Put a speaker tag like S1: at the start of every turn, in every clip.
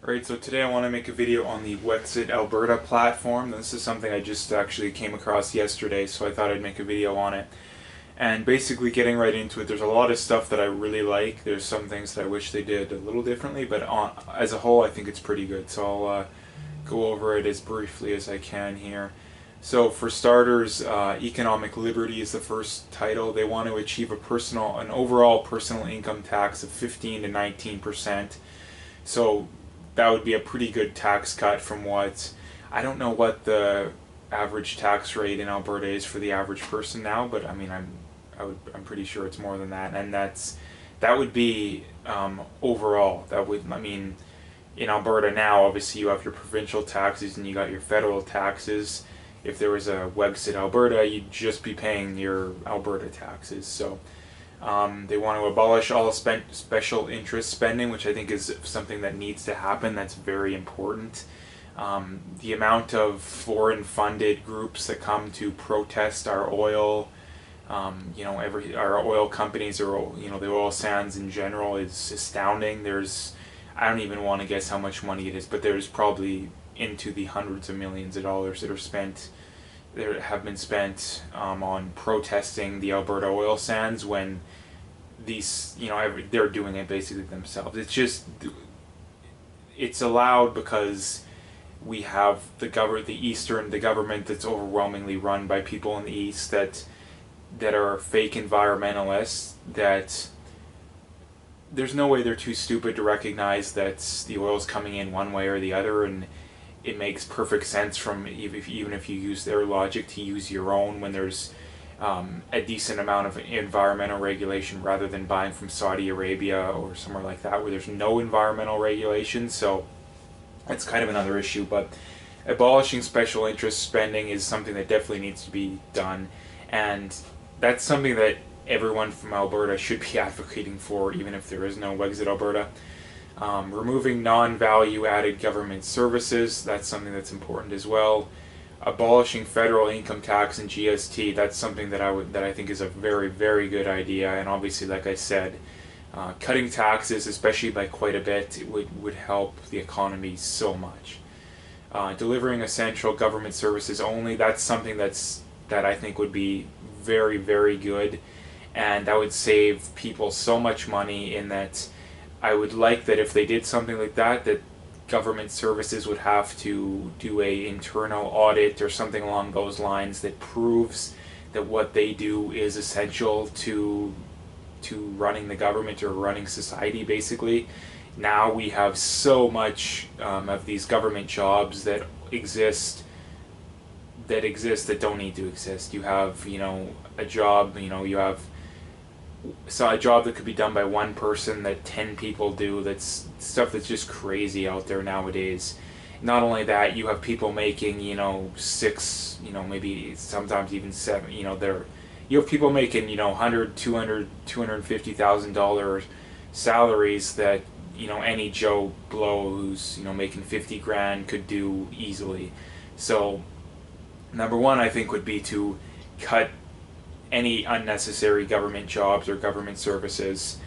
S1: Alright, so today I want to make a video on the Wexit Alberta platform. This is something I just actually came across yesterday, so I thought I'd make a video on it. And basically getting right into it, there's a lot of stuff that I really like. There's some things that I wish they did a little differently, but as a whole I think it's pretty good. So I'll go over it as briefly as I can here. So for starters, economic liberty is the first title. They want to achieve an overall personal income tax of 15 to 19%. So that would be a pretty good tax cut from what, I don't know what the average tax rate in Alberta is for the average person now, but I mean I'm pretty sure it's more than that, and that would be overall. That would, I mean, in Alberta now, obviously you have your provincial taxes and you got your federal taxes. If there was a Wexit Alberta, you'd just be paying your Alberta taxes. So they want to abolish all special interest spending, which I think is something that needs to happen. That's very important. The amount of foreign funded groups that come to protest our oil, our oil companies, or the oil sands in general, is astounding. I don't even want to guess how much money it is, but there's probably into the hundreds of millions of dollars that have been spent on protesting the Alberta oil sands, when they're doing it basically themselves. It's allowed because we have the government that's overwhelmingly run by people in the east that are fake environmentalists, that there's no way they're too stupid to recognize that the oil's coming in one way or the other, and it makes perfect sense even if you use their logic to use your own when there's a decent amount of environmental regulation, rather than buying from Saudi Arabia or somewhere like that where there's no environmental regulation. So that's kind of another issue, but abolishing special interest spending is something that definitely needs to be done, and that's something that everyone from Alberta should be advocating for, even if there is no Wexit Alberta. Removing non-value added government services, that's something that's important as well. Abolishing federal income tax and GST, that's something that I think is a very, very good idea. And obviously, like I said, cutting taxes, especially by quite a bit, would help the economy so much. Delivering essential government services only, that's something that I think would be very, very good, and that would save people so much money. In that, I would like that if they did something like that, that government services would have to do a internal audit or something along those lines that proves that what they do is essential to running the government or running society, basically. Now we have so much of these government jobs that exist that don't need to exist. You have, a job, you have a job that could be done by one person that 10 people do. That's stuff that's just crazy out there nowadays. Not only that, you have people making, six, maybe sometimes even seven, you have people making, $100, $200, $250,000 salaries that, any Joe Blow who's, making 50 grand could do easily. So number one, I think, would be to cut any unnecessary government jobs or government services,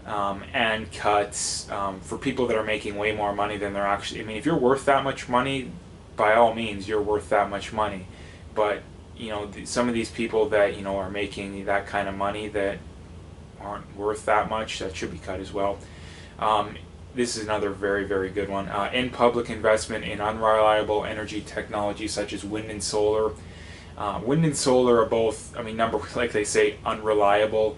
S1: and cuts for people that are making way more money than they're actually. I mean, if you're worth that much money, by all means, you're worth that much money. But some of these people that are making that kind of money that aren't worth that much, that should be cut as well. This is another very, very good one. In public investment in unreliable energy technology such as wind and solar. Wind and solar are both, like they say, unreliable.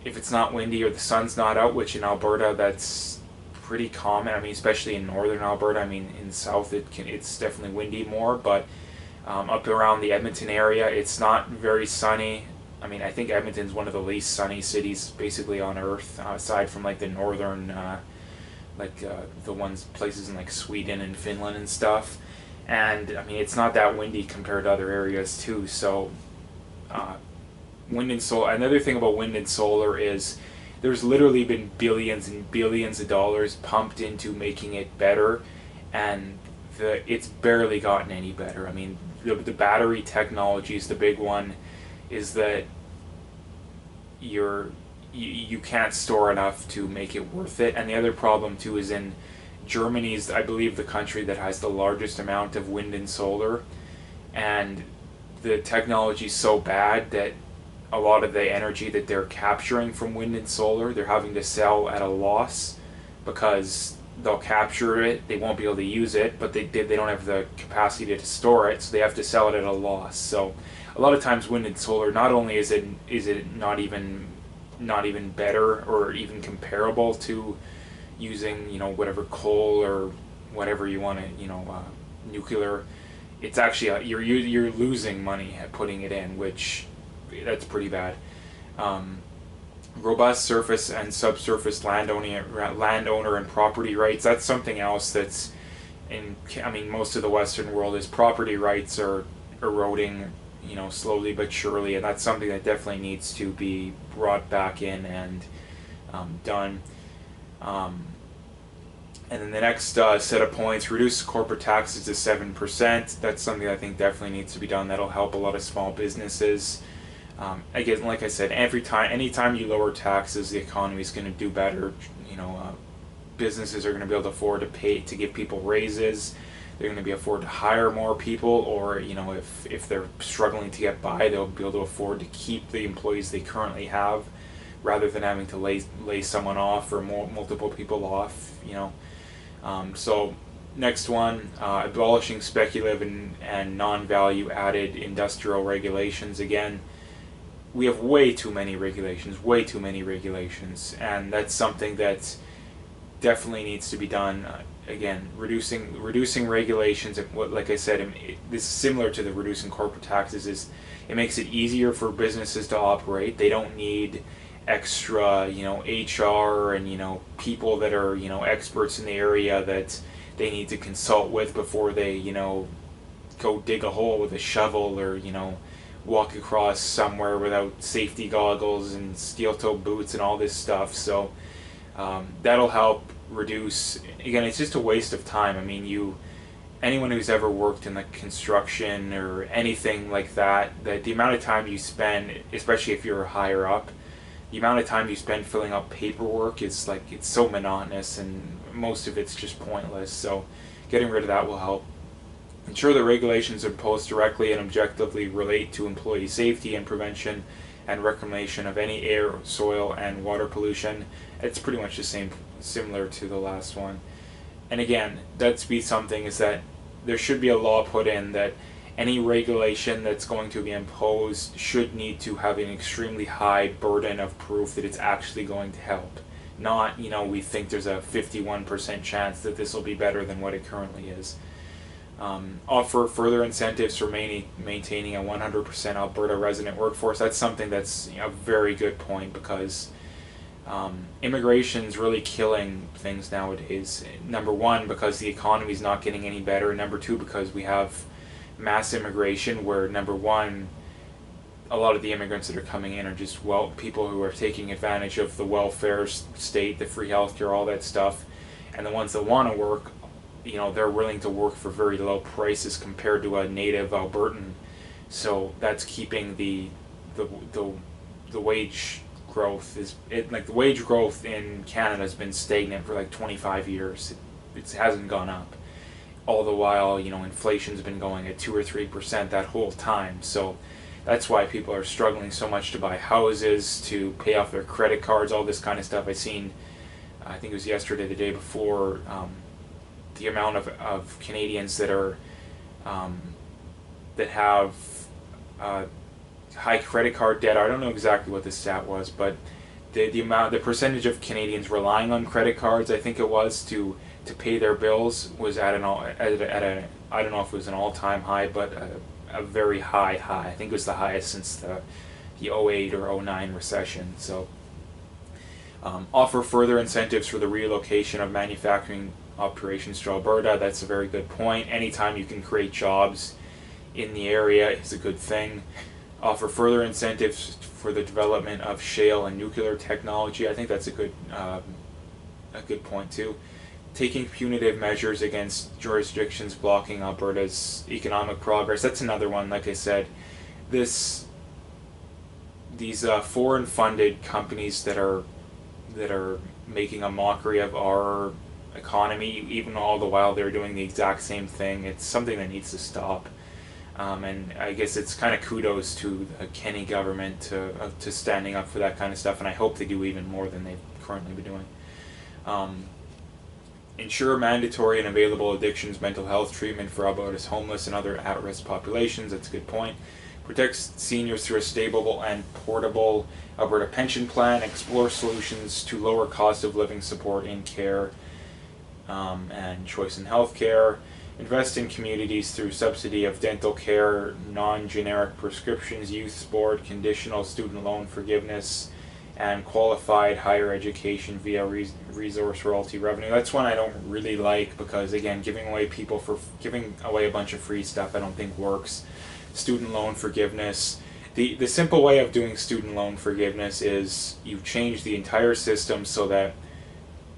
S1: If it's not windy or the sun's not out, which in Alberta that's pretty common. Especially in northern Alberta. In the south it's definitely windy more, but up around the Edmonton area, it's not very sunny. I think Edmonton's one of the least sunny cities basically on earth, aside from like the northern, places in like Sweden and Finland and stuff. And it's not that windy compared to other areas too. So wind and solar. Another thing about wind and solar is there's literally been billions and billions of dollars pumped into making it better, and it's barely gotten any better. The battery technology is the big one. Is that you can't store enough to make it worth it. And the other problem too is in Germany's, I believe, the country that has the largest amount of wind and solar, and the technology is so bad that a lot of the energy that they're capturing from wind and solar, they're having to sell at a loss because they'll capture it, they won't be able to use it, but they don't have the capacity to store it, so they have to sell it at a loss. So a lot of times wind and solar, not only is it not even better or even comparable to using, you know, whatever coal or whatever you want to, you know, nuclear, it's actually you're losing money at putting it in, which that's pretty bad. Robust surface and subsurface landowner and property rights. That's something else that's in. I mean, most of the Western world is property rights are eroding, you know, slowly but surely, and that's something that definitely needs to be brought back in and done. And then the next set of points: reduce corporate taxes to 7%. That's something I think definitely needs to be done. That'll help a lot of small businesses. Again, like I said, anytime you lower taxes, the economy is going to do better. You know, businesses are going to be able to afford to give people raises. They're going to be afford to hire more people, or, you know, if they're struggling to get by, they'll be able to afford to keep the employees they currently have, rather than having to lay someone off or multiple people off. You know, so. Next one, abolishing speculative and non-value added industrial regulations. Again, we have way too many regulations, and that's something that definitely needs to be done. Again, reducing regulations. Like I said, this is similar to the reducing corporate taxes. Is it makes it easier for businesses to operate. They don't need extra, you know, HR and, you know, people that are, you know, experts in the area that they need to consult with before they, you know, go dig a hole with a shovel, or, you know, walk across somewhere without safety goggles and steel-toe boots and all this stuff. So that'll help reduce. Again, it's just a waste of time. I mean, anyone who's ever worked in the construction or anything like that, the amount of time you spend, especially if you're higher up, the amount of time you spend filling out paperwork is like, it's so monotonous, and most of it's just pointless. So getting rid of that will help. Ensure the regulations imposed directly and objectively relate to employee safety and prevention and reclamation of any air, soil, and water pollution. It's pretty much the same, similar to the last one. And again, that's be something is that there should be a law put in that any regulation that's going to be imposed should need to have an extremely high burden of proof that it's actually going to help. Not, you know, we think there's a 51% chance that this will be better than what it currently is. Offer further incentives for maintaining a 100% Alberta resident workforce. That's something that's, you know, a very good point, because immigration's really killing things nowadays. Number one, because the economy's not getting any better. Number two, because we have mass immigration, where, number one, a lot of the immigrants that are coming in are just people who are taking advantage of the welfare state, the free healthcare, all that stuff. And the ones that want to work, you know, they're willing to work for very low prices compared to a native Albertan. So that's keeping the wage growth the wage growth in Canada has been stagnant for like 25 years. It hasn't gone up. All the while, you know, inflation's been going at 2 or 3% that whole time. So that's why people are struggling so much to buy houses, to pay off their credit cards, all this kind of stuff. I think it was yesterday, the day before, the amount of Canadians that are that have high credit card debt. I don't know exactly what the stat was, but the percentage of Canadians relying on credit cards, I think it was, to pay their bills was at a I don't know if it was an all-time high, but a very high. I think it was the highest since the 08 or 09 recession. So offer further incentives for the relocation of manufacturing operations to Alberta. That's a very good point. Anytime you can create jobs in the area is a good thing. Offer further incentives for the development of shale and nuclear technology. I think that's a good point too. Taking punitive measures against jurisdictions blocking Alberta's economic progress. That's another one. Like I said, these foreign-funded companies that are making a mockery of our economy, even all the while they're doing the exact same thing. It's something that needs to stop. And I guess it's kind of kudos to the Kenny government to standing up for that kind of stuff, and I hope they do even more than they've currently been doing. Ensure mandatory and available addictions mental health treatment for Alberta's homeless and other at-risk populations. That's a good point. Protects seniors through a stable and portable Alberta pension plan. Explore solutions to lower cost of living support in care and choice in health care. Invest in communities through subsidy of dental care, non-generic prescriptions, youth sport, conditional student loan forgiveness, and qualified higher education via resource royalty revenue. That's one I don't really like because, again, giving away a bunch of free stuff I don't think works. Student loan forgiveness. The simple way of doing student loan forgiveness is you change the entire system so that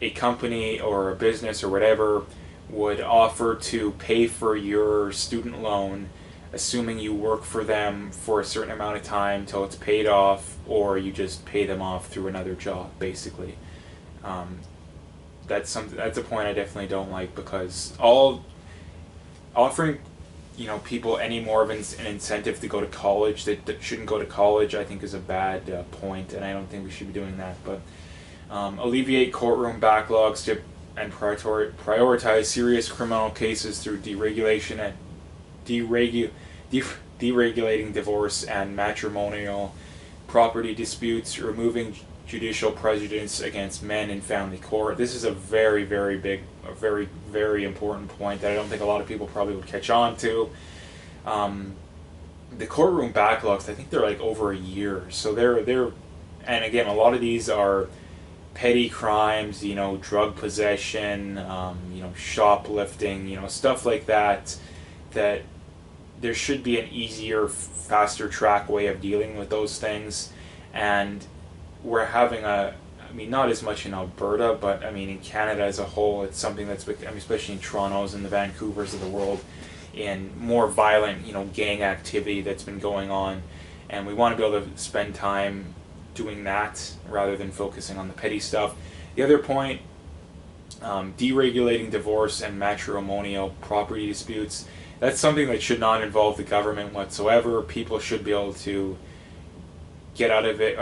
S1: a company or a business or whatever would offer to pay for your student loan, assuming you work for them for a certain amount of time till it's paid off, or you just pay them off through another job, basically. That's a point I definitely don't like, because offering people any more of an incentive to go to college that shouldn't go to college, I think is a bad point, and I don't think we should be doing that. But alleviate courtroom backlogs and prioritize serious criminal cases through deregulation and deregulating divorce and matrimonial property disputes, removing judicial prejudice against men in family court. This is a very, very big, a very, very important point that I don't think a lot of people probably would catch on to. The courtroom backlogs, I think they're like over a year. So they're, and again, a lot of these are petty crimes, drug possession, shoplifting, stuff like that, that there should be an easier, faster track way of dealing with those things. And we're having not as much in Alberta, but in Canada as a whole, it's something that's, especially in Toronto's and the Vancouvers of the world, in more violent, gang activity that's been going on. And we want to be able to spend time doing that rather than focusing on the petty stuff. The other point, deregulating divorce and matrimonial property disputes. That's something that should not involve the government whatsoever. People should be able to get out of it.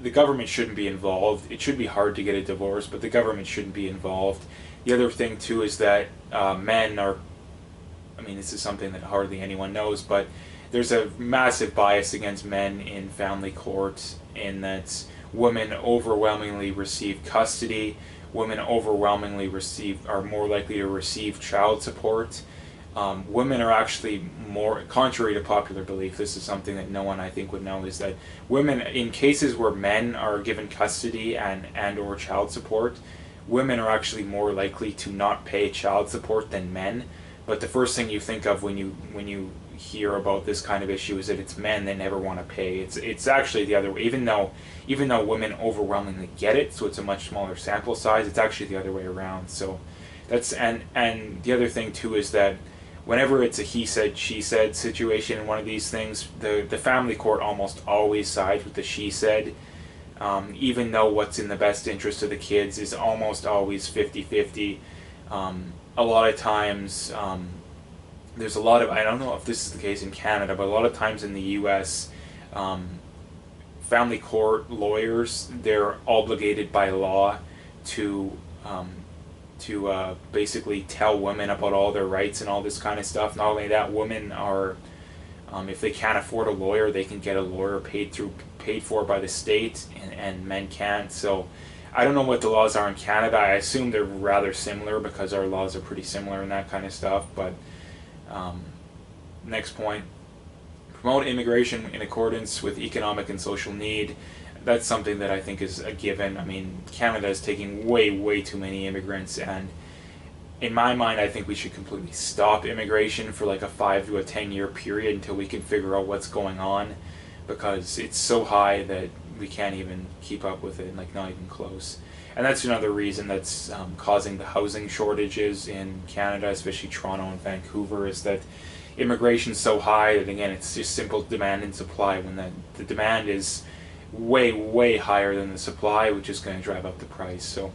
S1: The government shouldn't be involved. It should be hard to get a divorce, but the government shouldn't be involved. The other thing too is that men are, this is something that hardly anyone knows, but there's a massive bias against men in family court, in that women overwhelmingly receive custody. Women overwhelmingly are more likely to receive child support. Women are actually more, contrary to popular belief, this is something that no one I think would know, is that women, in cases where men are given custody and or child support, women are actually more likely to not pay child support than men. But the first thing you think of when you hear about this kind of issue is that it's men that never want to pay. It's actually the other way. Even though women overwhelmingly get it, so it's a much smaller sample size, it's actually the other way around. So that's and the other thing too is that whenever it's a he said she said situation in one of these things, the family court almost always sides with the she said, even though what's in the best interest of the kids is almost always 50-50. A lot of times, there's a lot of, I don't know if this is the case in Canada, but a lot of times in the US, family court lawyers, they're obligated by law to basically tell women about all their rights and all this kind of stuff. Not only that, women are, if they can't afford a lawyer, they can get a lawyer paid for by the state, and men can't. So I don't know what the laws are in Canada. I assume they're rather similar because our laws are pretty similar and that kind of stuff. But next point, promote immigration in accordance with economic and social need. That's something that I think is a given. Canada is taking way too many immigrants, and in my mind, I think we should completely stop immigration for like a 5 to 10 year period until we can figure out what's going on, because it's so high that we can't even keep up with it, like not even close. And that's another reason that's causing the housing shortages in Canada, especially Toronto and Vancouver, is that immigration's so high that, again, it's just simple demand and supply. When the demand is way higher than the supply, which is going to drive up the price. So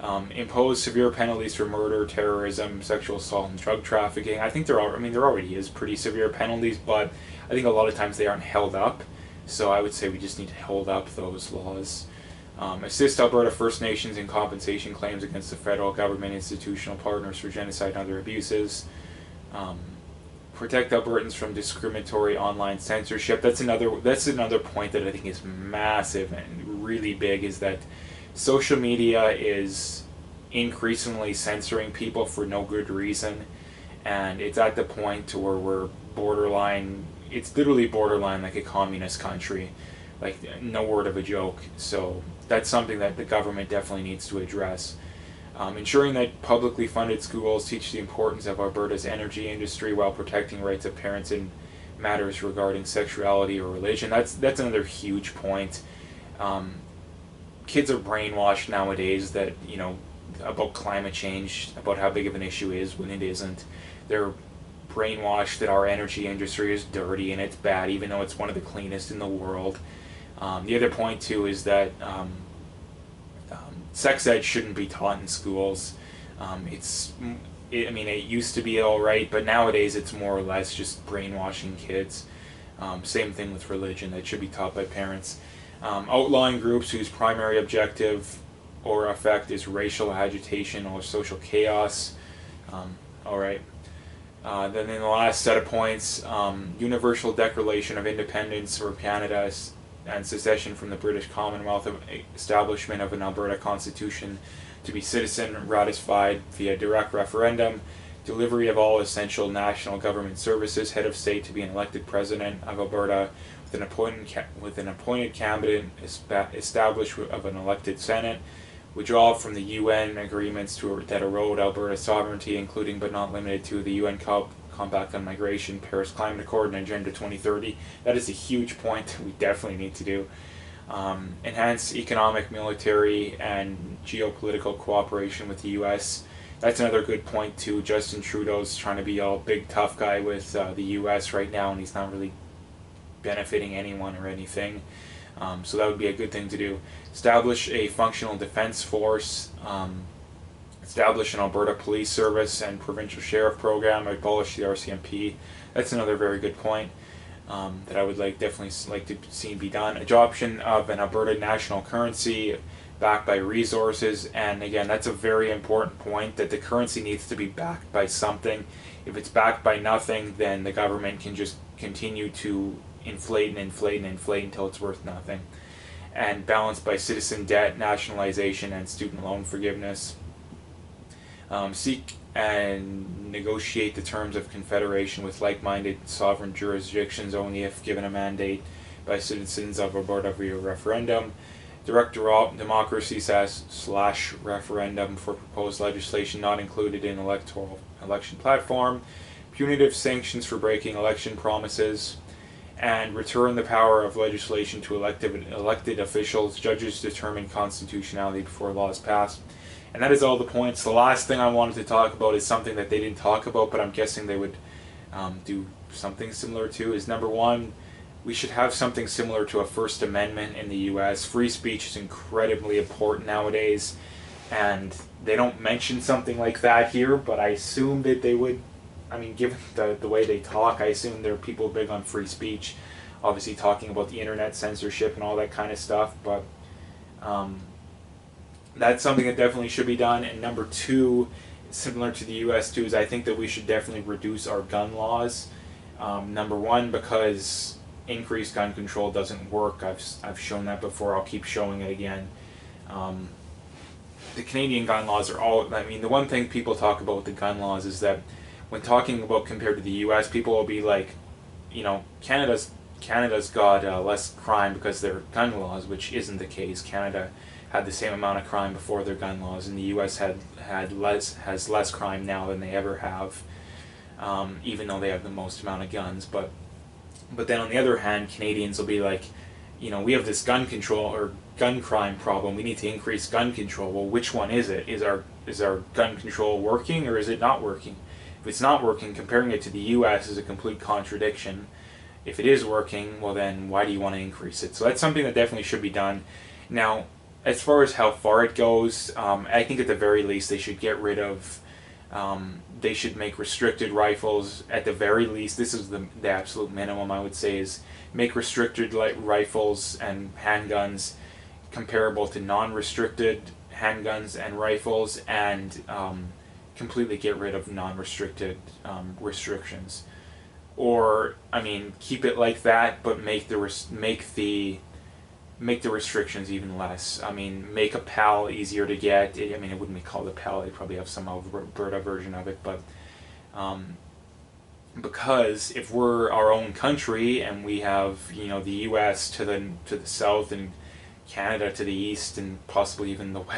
S1: Impose severe penalties for murder, terrorism, sexual assault, and drug trafficking. I think there already is pretty severe penalties, but I think a lot of times they aren't held up. So I would say we just need to hold up those laws. Assist Alberta First Nations in compensation claims against the federal government institutional partners for genocide and other abuses. Protect Albertans from discriminatory online censorship. That's another point that I think is massive and really big, is that social media is increasingly censoring people for no good reason, and it's at the point to where we're borderline. It's literally borderline like a communist country, like no word of a joke. So that's something that the government definitely needs to address. Ensuring that publicly funded schools teach the importance of Alberta's energy industry while protecting rights of parents in matters regarding sexuality or religion. That's another huge point. Kids are brainwashed nowadays that, about climate change, about how big of an issue is when it isn't. They're brainwashed that our energy industry is dirty and it's bad, even though it's one of the cleanest in the world. The other point too is that sex ed shouldn't be taught in schools. It used to be all right, but nowadays it's more or less just brainwashing kids. Same thing with religion; that should be taught by parents. Outlawing groups whose primary objective or effect is racial agitation or social chaos. All right. Then in the last set of points, universal declaration of independence for Canada and secession from the British Commonwealth, of establishment of an Alberta Constitution to be citizen ratified via direct referendum, delivery of all essential national government services, head of state to be an elected president of Alberta with an appointed cabinet established of an elected Senate, withdrawal from the UN agreements that erode Alberta's sovereignty, including but not limited to the UN Compact on Migration, Paris Climate Accord, and Agenda 2030. That is a huge point we definitely need to do. Enhance economic, military, and geopolitical cooperation with the U.S. That's another good point too. Justin Trudeau's trying to be all big tough guy with the U.S. right now, and he's not really benefiting anyone or anything. So that would be a good thing to do. Establish a functional defense force. Establish an Alberta Police Service and Provincial Sheriff Program. Abolish the RCMP. That's another very good point that I would definitely like to see be done. Adoption of an Alberta national currency backed by resources, and again, that's a very important point, that the currency needs to be backed by something. If it's backed by nothing, then the government can just continue to inflate and inflate and inflate until it's worth nothing. And balanced by citizen debt, nationalization, and student loan forgiveness. Seek and negotiate the terms of confederation with like-minded sovereign jurisdictions only if given a mandate by citizens of Alberta via referendum. Direct democracy / referendum for proposed legislation not included in election platform. Punitive sanctions for breaking election promises. And return the power of legislation to elected officials. Judges determine constitutionality before laws passed. And that is all the points. The last thing I wanted to talk about is something that they didn't talk about, but I'm guessing they would do something similar to, is number one, we should have something similar to a First Amendment in the U.S. Free speech is incredibly important nowadays, and they don't mention something like that here, but I assume that they would. I mean, given the way they talk, I assume there are people big on free speech, obviously talking about the internet censorship and all that kind of stuff, but that's something that definitely should be done. And number two, similar to the U.S. too, is I think that we should definitely reduce our gun laws. Number one, because increased gun control doesn't work. I've shown that before. I'll keep showing it again. The Canadian gun laws are all. I mean, the one thing people talk about with the gun laws is that when talking about compared to the U.S., people will be like, Canada's got less crime because of their gun laws, which isn't the case. Canada had the same amount of crime before their gun laws, and the U.S. has less crime now than they ever have, even though they have the most amount of guns. But then on the other hand, Canadians will be like, we have this gun control or gun crime problem. We need to increase gun control. Well, which one is it? Is our gun control working or is it not working? If it's not working, comparing it to the U.S. is a complete contradiction. If it is working, well then why do you want to increase it? So that's something that definitely should be done. Now, as far as how far it goes, I think at the very least they should get rid of. They should make restricted rifles at the very least. This is the absolute minimum I would say is make restricted rifles and handguns comparable to non-restricted handguns and rifles, and completely get rid of non-restricted restrictions. Or I mean, keep it like that, but make the restrictions even less. I mean, make a PAL easier to get. I mean, it wouldn't be called a PAL. They'd probably have some Alberta version of it, but because if we're our own country and we have the U.S. to the south and Canada to the east and possibly even the west.